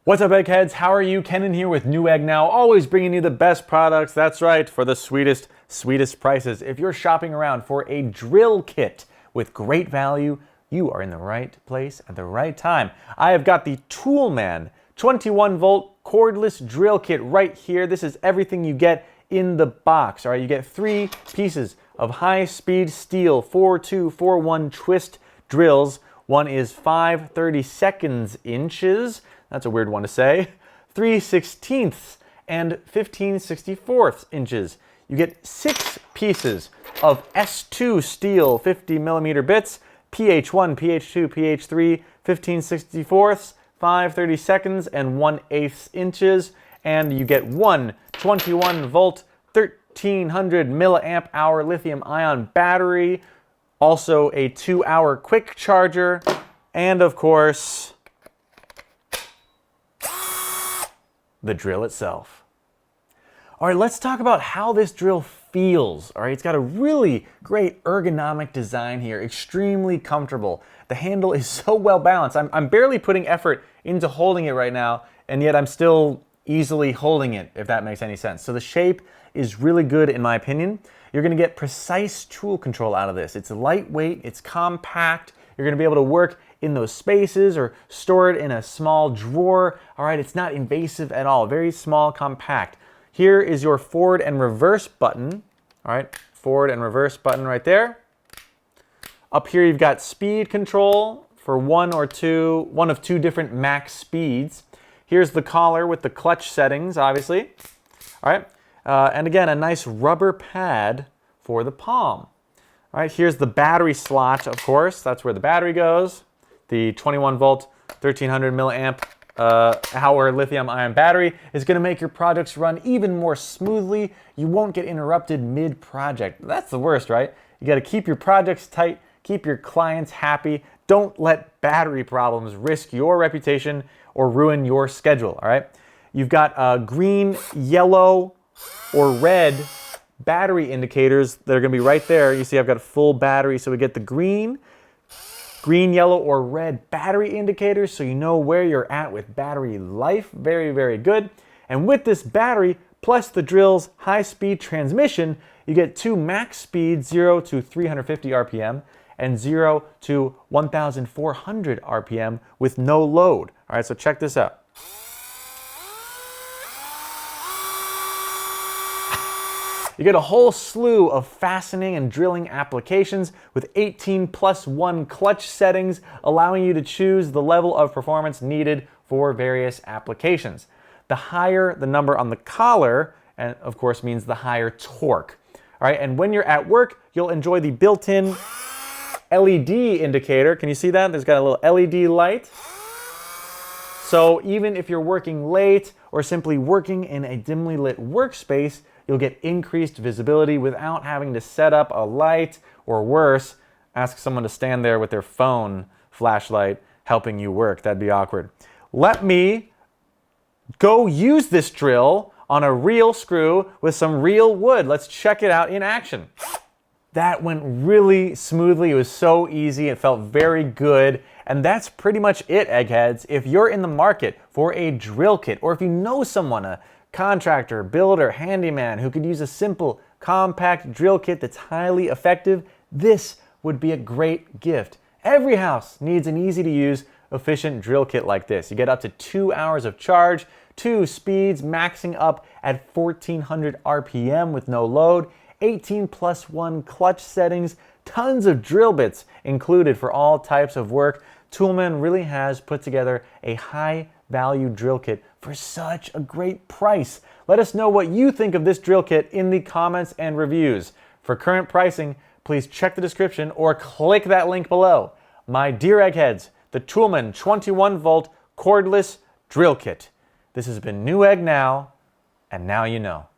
What's up, eggheads? How are you? Ken in here with Newegg now, always bringing you the best products. That's right, for the sweetest prices. If you're shopping around for a drill kit with great value, you are in the right place at the right time. I have got the Toolman 21-volt cordless drill kit right here. This is everything you get in the box. All right, you get 3 pieces of high-speed steel 4241 twist drills. One is 5/32 inches. That's a weird one to say. 3/16 and 15/64 inches. You get 6 pieces of S2 steel 50mm bits, PH1, PH2, PH3, 15/64, 5/32 and 1/8 inches. And you get one 21-volt, 1300 milliamp hour lithium-ion battery, also a 2-hour quick charger, and of course, the drill itself. All right, let's talk about how this drill feels. All right, it's got a really great ergonomic design here, extremely comfortable. The handle is so well balanced. I'm barely putting effort into holding it right now, and yet I'm still easily holding it, if that makes any sense. So the shape is really good in my opinion. You're gonna get precise tool control out of this. It's lightweight, it's compact. You're gonna be able to work in those spaces or store it in a small drawer. All right, it's not invasive at all, very small, compact. Here is your forward and reverse button. All right, forward and reverse button right there. Up here you've got speed control for one of two different max speeds. Here's the collar with the clutch settings, obviously. All right, and again, a nice rubber pad for the palm. All right, here's the battery slot, of course. That's where the battery goes. The 21-volt, 1300 milliamp hour lithium-ion battery is going to make your projects run even more smoothly. You won't get interrupted mid-project. That's the worst, right? You got to keep your projects tight, keep your clients happy. Don't let battery problems risk your reputation or ruin your schedule, all right? You've got green, yellow, or red battery indicators that are going to be right there. You see I've got a full battery, so we get the green, yellow, or red battery indicators, so you know where you're at with battery life. Very, very good. And with this battery, plus the drill's high-speed transmission, you get 2 max speeds, 0 to 350 RPM, and 0 to 1,400 RPM with no load. All right, so check this out. You get a whole slew of fastening and drilling applications with 18+1 clutch settings, allowing you to choose the level of performance needed for various applications. The higher the number on the collar, and of course means the higher torque. All right, and when you're at work, you'll enjoy the built-in LED indicator. Can you see that? There's got a little LED light. So even if you're working late or simply working in a dimly lit workspace, you'll get increased visibility without having to set up a light, or worse, ask someone to stand there with their phone flashlight helping you work. That'd be awkward. Let me go use this drill on a real screw with some real wood. Let's check it out in action. That went really smoothly. It was so easy. It felt very good. And that's pretty much it, eggheads. If you're in the market for a drill kit, or if you know someone, a contractor, builder, handyman who could use a simple, compact drill kit that's highly effective, this would be a great gift. Every house needs an easy-to-use, efficient drill kit like this. You get up to 2 hours of charge, 2 speeds maxing up at 1400 RPM with no load, 18+1 clutch settings, tons of drill bits included for all types of work. Toolman really has put together a high-value drill kit for such a great price. Let us know what you think of this drill kit in the comments and reviews. For current pricing, please check the description or click that link below. My dear eggheads, the Toolman 21-volt cordless drill kit. This has been Newegg Now, and now you know.